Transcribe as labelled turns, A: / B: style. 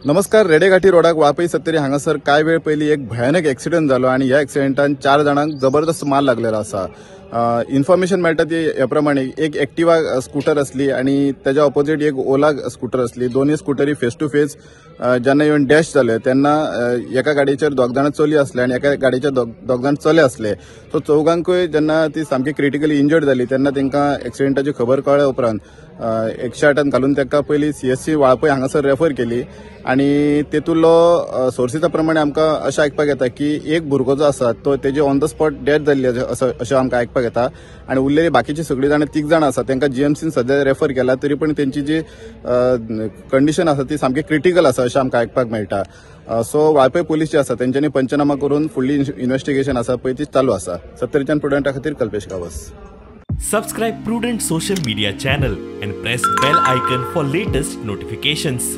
A: नमस्कार. रेडेघाटी रोडाक वाळपई सत्तरी हांगासर काय वेळ पयलीं एक भयानक एक्सिडेंट जालो आणि ह्या एक्सिडेंटान 4 जाणांक जबरदस्त मार लागलेलो आसा. इन्फॉर्मेशन मेळटा ती ह्या प्रमाणे एक एक्टिवा स्कूटर असली आणि त्याच्या ऑपोजिट एक ओला स्कूटर असली. दोन्ही स्कूटरी फेस टू फेस जेन्ना येवन डॅश जाले तेन्ना एका गाडयेचेर दोग जाण चली असले आणि एका गाडयेचेर दोग जाण चले असले. सो चौगांकूय जेन्ना ती सामकी क्रिटिकली इंजर्ड जाली तेन्ना तांकां एक्सिडेंटाची खबर कळ्ळे उपरांत 108 घालून ताका पयलीं CSC वाळपय हांगासर रेफर केली आणि तेतूंतलो सोर्सीचा प्रमाणे आमकां अशें आयकपाक येता की एक भुरगो जो आसा तो तेजी ऑन द स्पॉट डेथ जाल्ली अशें आमकां आयकपाक येता आणि उरलेली बाकीची सगळीं जाणां 3 जाणां आसा तांकां GMCन सध्या रेफर केला तरी पण त्यांची जी कंडिशन आसा ती सामकी क्रिटिकल आसा अशें आमकां आयकपाक मेळटा. सो वाळपय पुलीस जे आसा तेंच्यांनी पंचनामा करून फुडली इन्व्हेस्टिगेशन आसा पळय ती चालू आसा. सत्तरीच्यान प्रुडंटा खातीर Kalpesh Gawas.
B: Subscribe Prudent social media channel and press bell icon for latest notifications.